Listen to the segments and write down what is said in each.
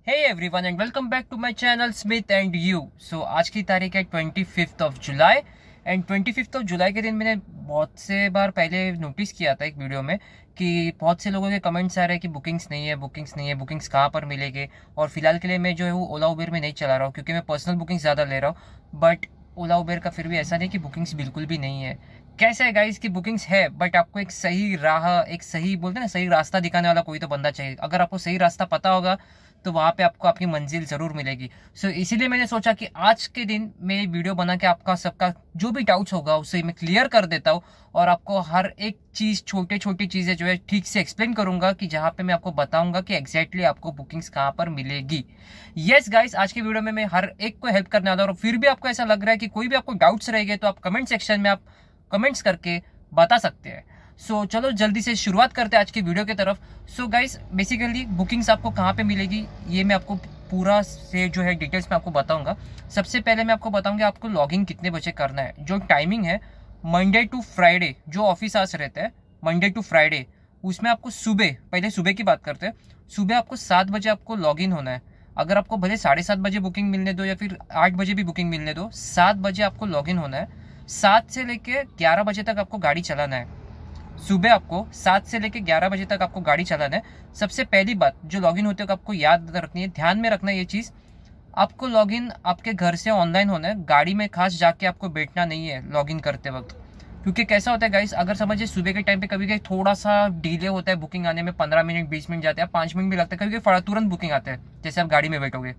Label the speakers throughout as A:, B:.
A: Hey everyone and welcome back to my channel Smith and you. So आज की तारीख है 25 जुलाई एंड 25 जुलाई के दिन मैंने बहुत से बार पहले नोटिस किया था एक वीडियो में कि बहुत से लोगों के कमेंट्स आ रहे हैं कि बुकिंग्स नहीं है, बुकिंग्स कहाँ पर मिलेंगे। और फिलहाल के लिए मैं जो है वो ओला उबेर में नहीं चला रहा हूँ क्योंकि मैं पर्सनल बुकिंग ज़्यादा ले रहा हूँ। बट ओला उबेर का फिर भी ऐसा नहीं कि बुकिंग्स बिल्कुल भी नहीं है। कैसे है गाइस की बुकिंग्स है, बट आपको एक सही राह, एक सही बोलते हैं ना, सही रास्ता दिखाने वाला कोई तो बंदा चाहिए। अगर आपको सही रास्ता पता होगा तो वहाँ पे आपको आपकी मंजिल जरूर मिलेगी। सो इसीलिए मैंने सोचा कि आज के दिन मैं वीडियो बना के आपका सबका जो भी डाउट्स होगा उसे मैं क्लियर कर देता हूँ और आपको हर एक चीज़, छोटी छोटी चीज़ें जो है ठीक से एक्सप्लेन करूंगा कि जहाँ पे मैं आपको बताऊंगा कि एग्जैक्टली आपको बुकिंग्स कहाँ पर मिलेगी। यस गाइस, आज की वीडियो में मैं हर एक को हेल्प करने वाला हूँ। और फिर भी आपको ऐसा लग रहा है कि कोई भी आपको डाउट्स रहेंगे तो आप कमेंट सेक्शन में आप कमेंट्स करके बता सकते हैं। सो चलो जल्दी से शुरुआत करते हैं आज की वीडियो की तरफ। सो गाइस, बेसिकली बुकिंग्स आपको कहाँ पे मिलेगी ये मैं आपको पूरा से जो है डिटेल्स में आपको बताऊंगा। सबसे पहले मैं आपको बताऊंगा आपको लॉगिन कितने बजे करना है। जो टाइमिंग है मंडे टू फ्राइडे, जो ऑफिस आवर्स रहते हैं मंडे टू फ्राइडे, उसमें आपको सुबह, पहले सुबह की बात करते हैं, सुबह आपको 7 बजे आपको लॉगिन होना है। अगर आपको भले 7:30 बजे बुकिंग मिलने दो या फिर 8 बजे भी बुकिंग मिलने दो, 7 बजे आपको लॉगिन होना है। 7 से लेके 11 बजे तक आपको गाड़ी चलाना है। सुबह आपको 7 से लेके 11 बजे तक आपको गाड़ी चलाना है। सबसे पहली बात जो लॉगिन होते हो आपको याद रखनी है, ध्यान में रखना है ये चीज़, आपको लॉगिन आपके घर से ऑनलाइन होना है। गाड़ी में खास जाके आपको बैठना नहीं है लॉगिन करते वक्त। क्योंकि कैसा होता है गाइस, अगर समझिए सुबह के टाइम पे कभी कभी थोड़ा सा डिले होता है बुकिंग आने में, 15 मिनट 20 मिनट जाते हैं, 5 मिनट भी लगता है, कभी तुरंत बुकिंग आते हैं जैसे आप गाड़ी में बैठोगे।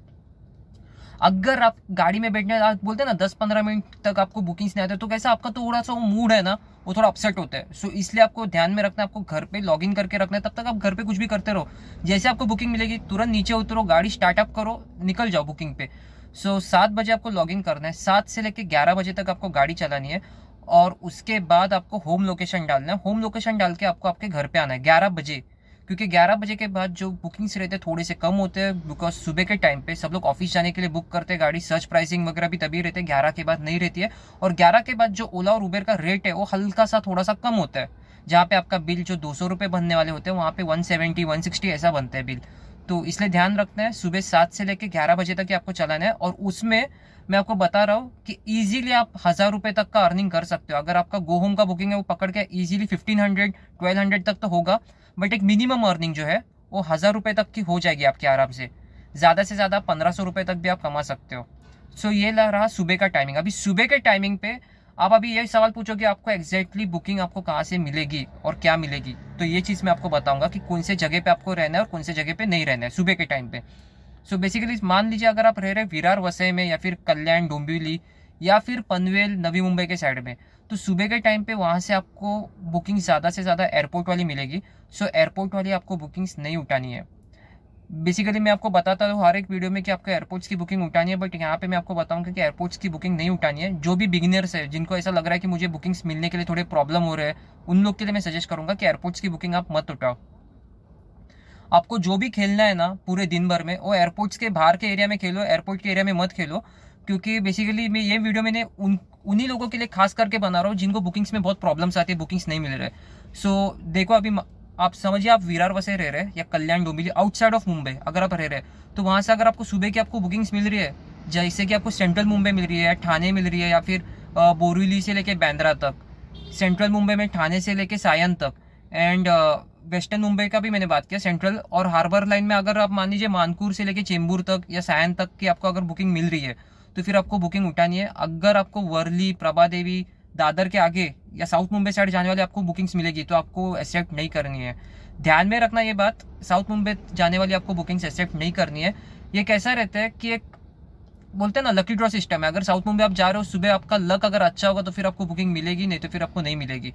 A: अगर आप गाड़ी में बैठने आप बोलते हैं ना 10-15 मिनट तक आपको बुकिंग्स नहीं आते तो कैसा आपका थोड़ा सा वो मूड है ना, वो थोड़ा अपसेट होता है। सो इसलिए आपको ध्यान में रखना है, आपको घर पे लॉगिन करके रखना है। तब तक आप घर पे कुछ भी करते रहो, जैसे आपको बुकिंग मिलेगी तुरंत नीचे उतरो, गाड़ी स्टार्टअप करो, निकल जाओ बुकिंग पे। सो 7 बजे आपको लॉगिन करना है। 7 से लेकर 11 बजे तक आपको गाड़ी चलानी है और उसके बाद आपको होम लोकेशन डालना है। होम लोकेशन डाल के आपको आपके घर पे आना है 11 बजे, क्योंकि 11 बजे के बाद जो बुकिंग्स रहते हैं थोड़े से कम होते हैं, बिकॉज सुबह के टाइम पे सब लोग ऑफिस जाने के लिए बुक करते हैं गाड़ी। सर्च प्राइसिंग वगैरह भी तभी रहते हैं, 11 के बाद नहीं रहती है। और 11 के बाद जो ओला और उबेर का रेट है वो हल्का सा थोड़ा सा कम होता है। जहाँ पे आपका बिल जो 200 रुपये बनने वाले होते हैं वहाँ पे 170 160 ऐसा बनता है बिल। तो इसलिए ध्यान रखना है, सुबह 7 से लेकर 11 बजे तक आपको चलाना है। और उसमें मैं आपको बता रहा हूँ कि इजीली आप 1000 रुपये तक का अर्निंग कर सकते हो। अगर आपका गो होम का बुकिंग है वो पकड़ के इजीली 1500 1200 तक तो होगा, बट एक मिनिमम अर्निंग जो है वो 1000 रुपये तक की हो जाएगी आपके आराम से। ज़्यादा से ज़्यादा 1500 रुपये तक भी आप कमा सकते हो। सो ये रहा सुबह का टाइमिंग। अभी सुबह के टाइमिंग पे आप अभी ये सवाल पूछोगे आपको एग्जैक्टली बुकिंग आपको कहाँ से मिलेगी और क्या मिलेगी, तो ये चीज़ मैं आपको बताऊंगा कि कौन से जगह पे आपको रहना है और कौन से जगह पे नहीं रहना है सुबह के टाइम पे। सो बेसिकली मान लीजिए अगर आप रह रहे विरार वसई में या फिर कल्याण डोंबिवली या फिर पनवेल नवी मुंबई के साइड में, तो सुबह के टाइम पे वहाँ से आपको बुकिंग ज़्यादा से ज़्यादा एयरपोर्ट वाली मिलेगी। सो एयरपोर्ट वाली आपको बुकिंग्स नहीं उठानी है। बेसिकली मैं आपको बताता हूँ हर एक वीडियो में कि आपको एयरपोर्ट्स की बुकिंग उठानी है, बट यहाँ पे मैं आपको बताऊंगा कि एयरपोर्ट्स की बुकिंग नहीं उठानी है। जो भी बिगिनर्स है, जिनको ऐसा लग रहा है कि मुझे बुकिंग्स मिलने के लिए थोड़े प्रॉब्लम हो रहे हैं, उन लोग के लिए मैं सजेस्ट करूंगा कि एयरपोर्ट्स की बुकिंग आप मत उठाओ। आपको जो भी खेलना है ना पूरे दिन भर में, वो एयरपोर्ट्स के बाहर के एरिया में खेलो, एयरपोर्ट के एरिया में मत खेलो। क्योंकि बेसिकली मैं ये वीडियो मैंने उन्हीं लोगों के लिए खास करके बना रहा हूँ जिनको बुकिंग्स में बहुत प्रॉब्लम्स आती है, बुकिंग्स नहीं मिल रहे। सो देखो अभी आप समझिए आप विरार वसई रह रहे हैं या कल्याण डोंबिवली आउटसाइड ऑफ मुंबई अगर आप रह रहे हैं, तो वहाँ से अगर आपको सुबह की आपको बुकिंग्स मिल रही है, जैसे कि आपको सेंट्रल मुंबई मिल रही है या ठाणे मिल रही है या फिर बोरिवली से लेके बांद्रा तक, सेंट्रल मुंबई में ठाणे से लेके सायन तक, एंड वेस्टर्न मुंबई का भी मैंने बात किया सेंट्रल और हार्बर लाइन में, अगर आप मान लीजिए मानकुर से लेके चेंबूर तक या सायन तक की आपको अगर बुकिंग मिल रही है तो फिर आपको बुकिंग उठानी है। अगर आपको वर्ली, प्रभा देवी, दादर के आगे या साउथ मुंबई साइड जाने वाले आपको बुकिंग्स मिलेगी तो आपको एक्सेप्ट नहीं करनी है। ध्यान में रखना ये बात, साउथ मुंबई जाने वाली आपको बुकिंग्स एक्सेप्ट नहीं करनी है। ये कैसा रहता है कि एक बोलते हैं ना लकी ड्रॉ सिस्टम है। अगर साउथ मुंबई आप जा रहे हो सुबह, आपका लक अगर अच्छा होगा तो फिर आपको बुकिंग मिलेगी, नहीं तो फिर आपको नहीं मिलेगी।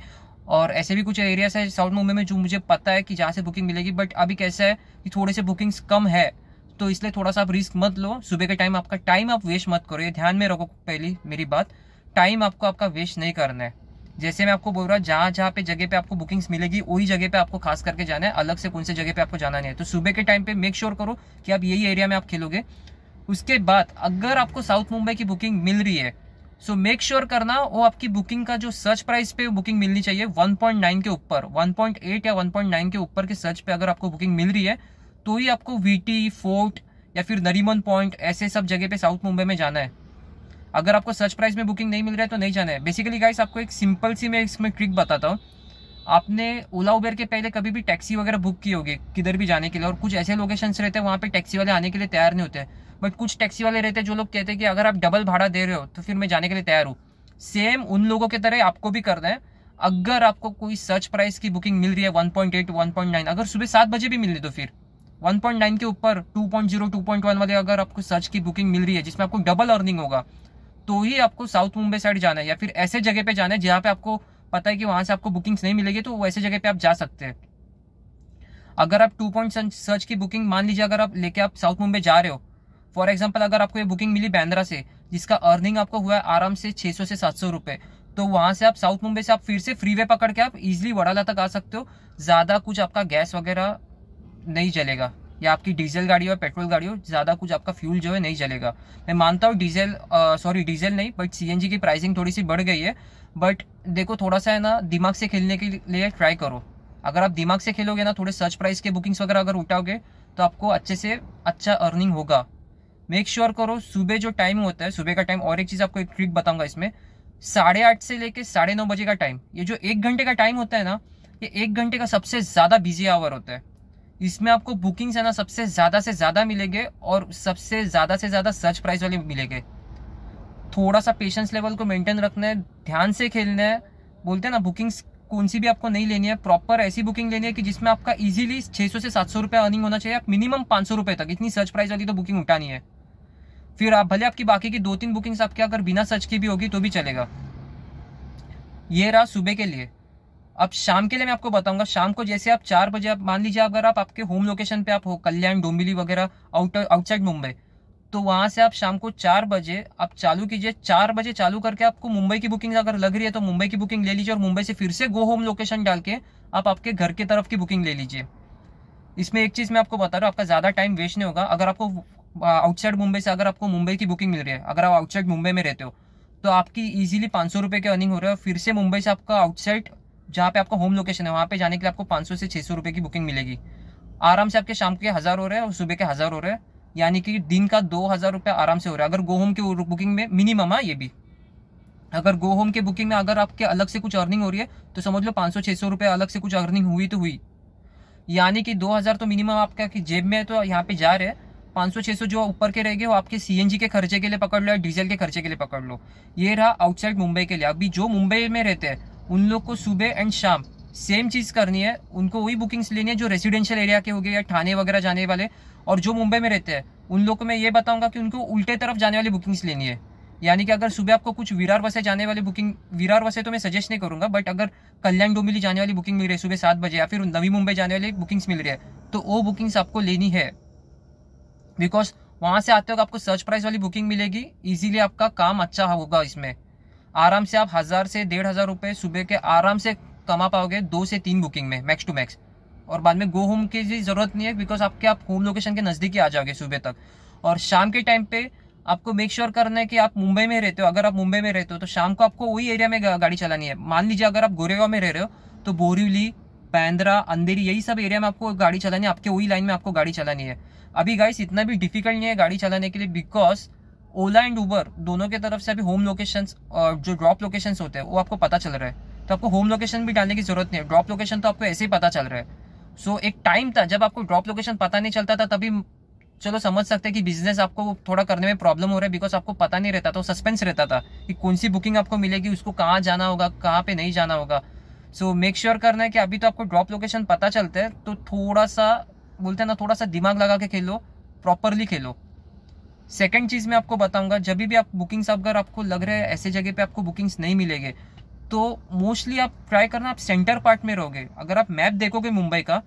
A: और ऐसे भी कुछ एरियाज है साउथ मुंबई में जो मुझे पता है कि जहाँ से बुकिंग मिलेगी, बट अभी कैसा है कि थोड़े से बुकिंग्स कम है, तो इसलिए थोड़ा सा आप रिस्क मत लो। सुबह के टाइम आपका टाइम आप वेस्ट मत करो, ये ध्यान में रखो। पहली मेरी बात, टाइम आपको आपका वेस्ट नहीं करना है। जैसे मैं आपको बोल रहा हूँ जहाँ जहाँ पे जगह पे आपको बुकिंग्स मिलेगी वही जगह पे आपको खास करके जाना है, अलग से कौन से जगह पे आपको जाना नहीं है। तो सुबह के टाइम पे मेक श्योर करो कि आप यही एरिया में आप खेलोगे। उसके बाद अगर आपको साउथ मुंबई की बुकिंग मिल रही है, सो मेक श्योर करना वो आपकी बुकिंग का जो सर्च प्राइस पे बुकिंग मिलनी चाहिए 1.9 के ऊपर, 1.8 या 1.9 के ऊपर के सर्च पे अगर आपको बुकिंग मिल रही है तो ही आपको वीटी, फोर्ट या फिर नरीमन पॉइंट, ऐसे सब जगह पे साउथ मुंबई में जाना है। अगर आपको सर्च प्राइस में बुकिंग नहीं मिल रहा है तो नहीं जाना है। बेसिकली गाइस आपको एक सिंपल सी मैं इसमें ट्रिक बताता हूँ। आपने ओला उबेर के पहले कभी भी टैक्सी वगैरह बुक की होगी किधर भी जाने के लिए, और कुछ ऐसे लोकेशंस रहते हैं वहाँ पे टैक्सी वाले आने के लिए तैयार नहीं होते, बट कुछ टैक्सी वाले रहते हैं जो लोग कहते हैं कि अगर आप डबल भाड़ा दे रहे हो तो फिर मैं जाने के लिए तैयार हूँ। सेम उन लोगों की तरह आपको भी करना है। अगर आपको कोई सर्च प्राइस की बुकिंग मिल रही है 1.8 1.9, अगर सुबह 7 बजे भी मिल रही तो फिर 1.9 के ऊपर 2.0 2.1 वाले अगर आपको सर्च की बुकिंग मिल रही है जिसमें आपको डबल अर्निंग होगा, तो ही आपको साउथ मुंबई साइड जाना है, या फिर ऐसे जगह पे जाना है जहाँ पे आपको पता है कि वहां से आपको बुकिंग्स नहीं मिलेगी, तो वैसे जगह पे आप जा सकते हैं। अगर आप 2 पॉइंट सर्च की बुकिंग मान लीजिए अगर आप लेके आप साउथ मुंबई जा रहे हो, फॉर एग्जांपल अगर आपको ये बुकिंग मिली बांद्रा से जिसका अर्निंग आपको हुआ है आराम से 600 से 700 रुपए, तो वहां से आप साउथ मुंबई से आप फिर से फ्रीवे पकड़ के आप इजिली वडाला तक आ सकते हो। ज्यादा कुछ आपका गैस वगैरह नहीं जलेगा, या आपकी डीजल गाड़ी हो पेट्रोल गाड़ी हो, ज्यादा कुछ आपका फ्यूल जो है नहीं जलेगा। मैं मानता हूँ डीजल नहीं बट सीएनजी की प्राइसिंग थोड़ी सी बढ़ गई है, बट देखो थोड़ा सा है ना दिमाग से खेलने के लिए ट्राई करो। अगर आप दिमाग से खेलोगे ना, थोड़े सर्च प्राइस के बुकिंग्स वगैरह अगर उठाओगे तो आपको अच्छे से अच्छा अर्निंग होगा। मेक श्योर करो सुबह जो टाइम होता है, सुबह का टाइम। और एक चीज आपको एक ट्रिक बताऊंगा इसमें, 8:30 से लेके 9:30 बजे का टाइम, ये जो 1 घंटे का टाइम होता है ना, ये 1 घंटे का सबसे ज्यादा बिजी आवर होता है। इसमें आपको बुकिंग्स है ना सबसे से ज्यादा मिलेंगे और सबसे से ज्यादा सर्च प्राइस वाले मिलेंगे। थोड़ा सा पेशेंस लेवल को मेंटेन रखना है, ध्यान से खेलना है। बोलते हैं ना बुकिंग्स कौन सी भी आपको नहीं लेनी है, प्रॉपर ऐसी बुकिंग लेनी है कि जिसमें आपका इजीली 600 से 700 रुपए अर्निंग होना चाहिए, आप मिनिमम 500 रुपए तक। इतनी सर्च प्राइस वाली तो बुकिंग उठानी है। फिर आप भले आपकी बाकी की 2-3 बुकिंग्स आपके अगर बिना सर्च की भी होगी तो भी चलेगा। ये रहा सुबह के लिए। अब शाम के लिए मैं आपको बताऊंगा। शाम को जैसे आप 4 बजे, आप मान लीजिए अगर आप आपके होम लोकेशन पे आप हो कल्याण डोंबिवली वगैरह आउटसाइड मुंबई, तो वहां से आप शाम को 4 बजे आप चालू कीजिए। 4 बजे चालू करके आपको मुंबई की बुकिंग अगर लग रही है तो मुंबई की बुकिंग ले लीजिए, और मुंबई से फिर से गो होम लोकेशन डाल के आप आपके घर की तरफ की बुकिंग ले लीजिए। इसमें एक चीज मैं आपको बता रहा हूँ, आपका ज्यादा टाइम वेस्ट नहीं होगा। अगर आपको आउटसाइड मुंबई से अगर आपको मुंबई की बुकिंग मिल रही है, अगर आप आउटसाइड मुंबई में रहते हो, तो आपकी इजीली 500 रुपए की अर्निंग हो रहा है। फिर से मुंबई से आपका आउटसाइड जहाँ पे आपका होम लोकेशन है वहां पे जाने के लिए आपको 500 से 600 रुपए की बुकिंग मिलेगी। आराम से आपके शाम के 1000 हो रहे हैं और सुबह के 1000 हो रहे हैं, यानी कि दिन का 2000 रुपये आराम से हो रहा है। अगर गो होम की बुकिंग में मिनिमम है ये भी, अगर गो होम के बुकिंग में अगर आपके अलग से कुछ अर्निंग हो रही है तो समझ लो 500-600 रुपये अलग से कुछ अर्निंग हुई तो हुई, यानी कि 2000 तो मिनिमम आपका कि जेब में तो यहाँ पे जा रहे हैं। 500-600 जो ऊपर के रहेंगे वो आपके सीएनजी के खर्चे के लिए पकड़ लो या डीजल के खर्चे के लिए पकड़ लो। ये रहा आउटसाइड मुंबई के लिए। अभी जो मुंबई में रहते हैं उन लोग को सुबह एंड शाम सेम चीज करनी है, उनको वही बुकिंग्स लेनी है जो रेसिडेंशियल एरिया के हो गए या ठाणे वगैरह जाने वाले। और जो मुंबई में रहते हैं उन लोग को मैं ये बताऊंगा कि उनको उल्टे तरफ जाने वाली बुकिंग्स लेनी है। यानी कि अगर सुबह आपको कुछ विरार वसे जाने वाली बुकिंग, विरार वसे तो मैं सजेस्ट नहीं करूंगा, बट अगर कल्याण डोंबिवली जाने वाली बुकिंग मिल रही है सुबह 7 बजे, या फिर नवी मुंबई जाने वाली बुकिंग्स मिल रही है, तो वो बुकिंग्स आपको लेनी है। बिकॉज वहां से आते वक्त आपको सर्च प्राइस वाली बुकिंग मिलेगी, इजीली आपका काम अच्छा होगा। इसमें आराम से आप 1000 से 1500 रुपए सुबह के आराम से कमा पाओगे 2 से 3 बुकिंग में मैक्स टू मैक्स। और बाद में गो होम की जरूरत नहीं है, बिकॉज आप होम लोकेशन के नजदीक ही आ जाओगे सुबह तक। और शाम के टाइम पे आपको मेक श्योर करना है कि आप मुंबई में रहते हो। अगर आप मुंबई में रहते हो तो शाम को आपको वही एरिया में गाड़ी चलानी है। मान लीजिए अगर आप गोरेगांव में रह रहे हो तो बोरीवली, बांद्रा, अंधेरी, यही सब एरिया में आपको गाड़ी चलानी है, आपके वही लाइन में आपको गाड़ी चलानी है। अभी गाइस इतना भी डिफिकल्ट नहीं है गाड़ी चलाने के लिए, बिकॉज ओला एंड उबर दोनों के तरफ से अभी होम लोकेशन और जो ड्रॉप लोकेशन होते हैं वो आपको पता चल रहा है। तो आपको होम लोकेशन भी डालने की जरूरत नहीं है, ड्रॉप लोकेशन तो आपको ऐसे ही पता चल रहा है। सो एक टाइम था जब आपको ड्रॉप लोकेशन पता नहीं चलता था, तभी चलो समझ सकते हैं कि बिजनेस आपको थोड़ा करने में प्रॉब्लम हो रहा है, बिकॉज आपको पता नहीं रहता था, सस्पेंस रहता था कि कौन सी बुकिंग आपको मिलेगी, उसको कहाँ जाना होगा, कहाँ पे नहीं जाना होगा। सो मेक श्योर करना है कि अभी तो आपको ड्रॉप लोकेशन पता चलता है, तो थोड़ा सा बोलते हैं ना, थोड़ा सा दिमाग लगा के खेलो, प्रॉपरली खेलो। सेकंड चीज मैं आपको बताऊंगा, जब भी आप बुकिंग्स अगर आपको लग रहा है ऐसे जगह पे आपको बुकिंग्स नहीं मिलेंगे, तो मोस्टली आप ट्राई करना आप सेंटर पार्ट में रहोगे। अगर आप मैप देखोगे मुंबई का,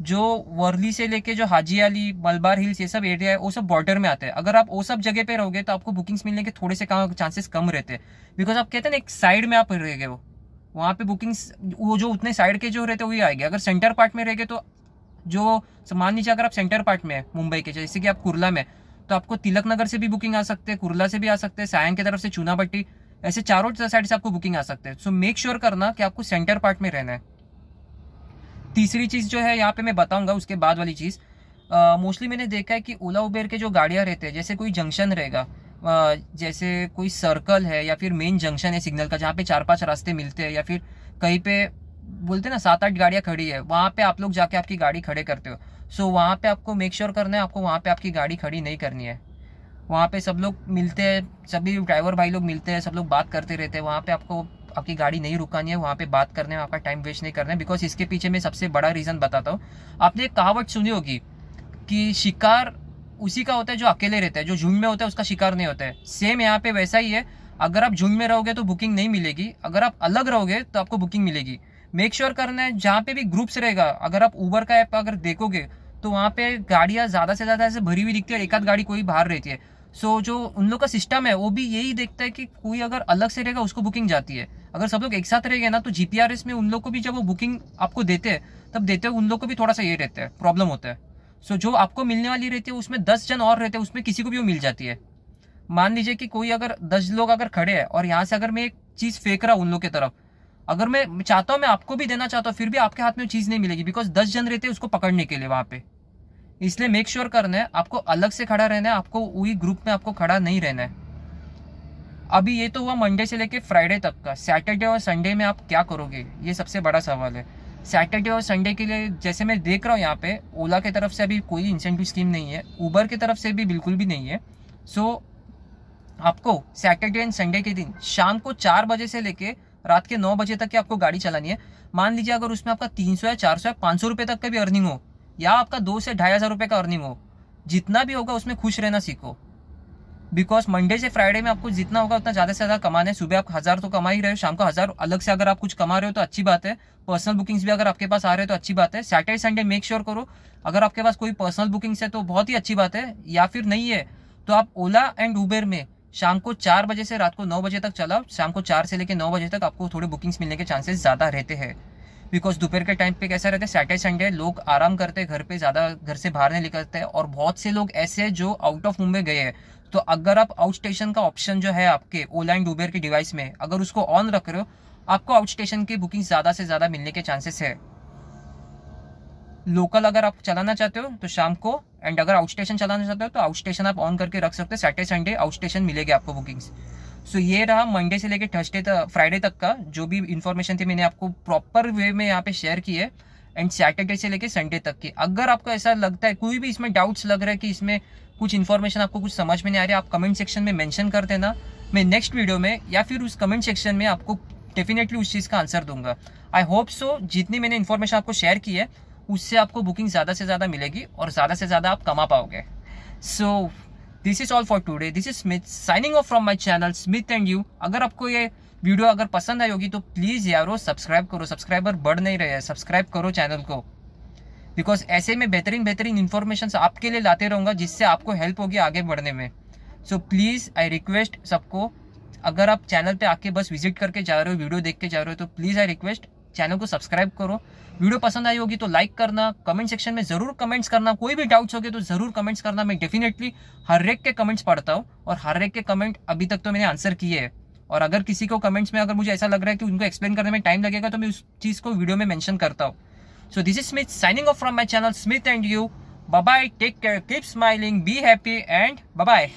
A: जो वर्ली से लेके जो हाजी अली, मलबार हिल्स, ये सब एरिया है वो सब बॉर्डर में आते हैं। अगर आप वो सब जगह पे रहोगे तो आपको बुकिंग्स मिलने के थोड़े से चांसेस कम रहते हैं, बिकॉज आप कहते हैं ना एक साइड में आप रहेंगे, वो वहाँ पे बुकिंग्स वो जो उतने साइड के जो रहते हैं वही आएंगे। अगर सेंटर पार्ट में रहेंगे तो जो मान लीजिए अगर आप सेंटर पार्ट में है मुंबई के, जैसे कि आप कुर्ला में, तो आपको तिलक नगर से भी बुकिंग आ सकते हैं, कुर्ला से भी आ सकते हैं, सायन की तरफ से, चूनाभट्टी, ऐसे चारों साइड से आपको बुकिंग आ सकते हैं। सो मेक श्योर करना कि आपको सेंटर पार्ट में रहना है। तीसरी चीज जो है यहाँ पे मैं बताऊंगा उसके बाद वाली चीज, मोस्टली मैंने देखा है कि ओला उबेर के जो गाड़ियाँ रहते हैं, जैसे कोई जंक्शन रहेगा, जैसे कोई सर्कल है या फिर मेन जंक्शन है सिग्नल का, जहाँ पे 4-5 रास्ते मिलते हैं, या फिर कहीं पे बोलते हैं ना 7-8 गाड़ियाँ खड़ी है, वहाँ पे आप लोग जाके आपकी गाड़ी खड़े करते हो। सो वहाँ पे आपको मेक श्योर करना है, आपको वहाँ पे आपकी गाड़ी खड़ी नहीं करनी है। वहाँ पे सब लोग मिलते हैं, सभी ड्राइवर भाई लोग मिलते हैं, सब लोग बात करते रहते हैं, वहाँ पे आपको आपकी गाड़ी नहीं रुकानी है, वहाँ पे बात करने में आपका टाइम वेस्ट नहीं करना है। बिकॉज इसके पीछे मैं सबसे बड़ा रीज़न बताता हूँ। आपने एक कहावत सुनी होगी कि शिकार उसी का होता है जो अकेले रहता है, जो झुंड में होता है उसका शिकार नहीं होता है। सेम यहाँ पे वैसा ही है, अगर आप झुंड में रहोगे तो बुकिंग नहीं मिलेगी, अगर आप अलग रहोगे तो आपको बुकिंग मिलेगी। मेक श्योर करना है जहाँ पे भी ग्रुप्स रहेगा, अगर आप उबर का ऐप अगर देखोगे तो वहाँ पे गाड़ियाँ ज़्यादा से ज़्यादा ऐसे भरी हुई दिखती है, एक आध गाड़ी कोई बाहर रहती है। सो जो उन लोग का सिस्टम है वो भी यही देखता है कि कोई अगर अलग से रहेगा उसको बुकिंग जाती है। अगर सब लोग एक साथ रहेंगे ना तो जीपीआरएस में उन लोग को भी जब वो बुकिंग आपको देते हैं तब देते हैं, उन लोग को भी थोड़ा सा ये रहता है, प्रॉब्लम होता है। सो जो आपको मिलने वाली रहती है उसमें 10 जन और रहते हैं, उसमें किसी को भी वो मिल जाती है। मान लीजिए कि कोई अगर 10 लोग अगर खड़े हैं और यहाँ से अगर मैं एक चीज़ फेंक रहा हूँ उन लोग की तरफ, अगर मैं चाहता हूँ मैं आपको भी देना चाहता हूँ, फिर भी आपके हाथ में चीज़ नहीं मिलेगी, बिकॉज 10 जन रहते हैं उसको पकड़ने के लिए वहाँ पे। इसलिए मेक श्योर करना है आपको अलग से खड़ा रहना है, आपको वही ग्रुप में आपको खड़ा नहीं रहना है। अभी ये तो हुआ मंडे से लेके फ्राइडे तक का। सैटरडे और संडे में आप क्या करोगे, ये सबसे बड़ा सवाल है। सैटरडे और संडे के लिए जैसे मैं देख रहा हूँ यहाँ पे ओला की तरफ से अभी कोई इंसेंटिव स्कीम नहीं है, उबर की तरफ से भी बिल्कुल भी नहीं है। सो आपको सैटरडे एंड संडे के दिन शाम को 4 बजे से लेके रात के 9 बजे तक की आपको गाड़ी चलानी है। मान लीजिए अगर उसमें आपका 300 या 400 या 500 रुपये तक का भी अर्निंग हो, या आपका 2 से 2,500 रुपये का अर्निंग हो, जितना भी होगा उसमें खुश रहना सीखो। बिकॉज मंडे से फ्राइडे में आपको जितना होगा उतना ज़्यादा से ज़्यादा कमाना है। सुबह आप 1000 तो कमा ही रहे हो, शाम को 1000 अलग से अगर आप कुछ कमा रहे हो तो अच्छी बात है। पर्सनल बुकिंग्स भी अगर आपके पास आ रहे हो तो अच्छी बात है। सैटरडे संडे मेक श्योर करो, अगर आपके पास कोई पर्सनल बुकिंग्स है तो बहुत ही अच्छी बात है, या फिर नहीं है तो आप ओला एंड उबेर में शाम को 4 बजे से रात को 9 बजे तक चलाओ। शाम को 4 से लेकर 9 बजे तक आपको थोड़े बुकिंग्स मिलने के चांसेस ज़्यादा रहते हैं। बिकॉज दोपहर के टाइम पे कैसा रहता है, सैटरडे संडे लोग आराम करते हैं घर पे, ज़्यादा घर से बाहर नहीं निकलते हैं, और बहुत से लोग ऐसे हैं जो आउट ऑफ मुंबई गए हैं। तो अगर आप आउट स्टेशन का ऑप्शन जो है आपके ओला एंड उबेर के डिवाइस में अगर उसको ऑन रख रहे हो, आपको आउट स्टेशन की बुकिंग ज़्यादा से ज़्यादा मिलने के चांसेस है। लोकल अगर आप चलाना चाहते हो तो शाम को, एंड अगर आउट स्टेशन चलाना चाहते हो तो आउट स्टेशन आप ऑन करके रख सकते हो। सैटरडे संडे आउट स्टेशन मिलेगी आपको बुकिंग्स। सो ये रहा मंडे से लेके थर्सडे तक, फ्राइडे तक का जो भी इन्फॉर्मेशन थी मैंने आपको प्रॉपर वे में यहाँ पे शेयर की है, एंड सैटरडे से लेके संडे तक की। अगर आपको ऐसा लगता है कोई भी इसमें डाउट्स लग रहा है कि इसमें कुछ इन्फॉर्मेशन आपको कुछ समझ में नहीं आ रही, आप कमेंट सेक्शन में मेंशन कर देना। मैं नेक्स्ट वीडियो में या फिर उस कमेंट सेक्शन में आपको डेफिनेटली उस चीज़ का आंसर दूंगा। आई होप सो जितनी मैंने इन्फॉर्मेशन आपको शेयर की है उससे आपको बुकिंग ज़्यादा से ज़्यादा मिलेगी और ज़्यादा से ज़्यादा आप कमा पाओगे। So this is all for today. This is Smith signing off from my channel Smith and you. अगर आपको ये वीडियो अगर पसंद आई होगी तो प्लीज़ यारो सब्सक्राइब करो, सब्सक्राइबर बढ़ नहीं रहे हैं, सब्सक्राइब करो चैनल को। बिकॉज ऐसे में बेहतरीन इन्फॉर्मेशन आपके लिए लाते रहूँगा जिससे आपको हेल्प होगी आगे बढ़ने में। सो प्लीज़ आई रिक्वेस्ट सबको, अगर आप चैनल पे आके बस विजिट करके जा रहे हो, वीडियो देख के जा रहे हो, तो प्लीज़ आई रिक्वेस्ट चैनल को सब्सक्राइब करो। वीडियो पसंद आई होगी तो लाइक करना, कमेंट सेक्शन में ज़रूर कमेंट्स करना, कोई भी डाउट्स होगे तो ज़रूर कमेंट्स करना। मैं डेफिनेटली हर एक के कमेंट्स पढ़ता हूँ और हर एक के कमेंट अभी तक तो मैंने आंसर किए हैं। और अगर किसी को कमेंट्स में अगर मुझे ऐसा लग रहा है कि उनको एक्सप्लेन करने में टाइम लगेगा तो मैं उस चीज़ को वीडियो में मेंशन करता हूँ। So this is Smith signing off from my channel Smith and you. Bye bye, take care, keep smiling, be happy and bye bye.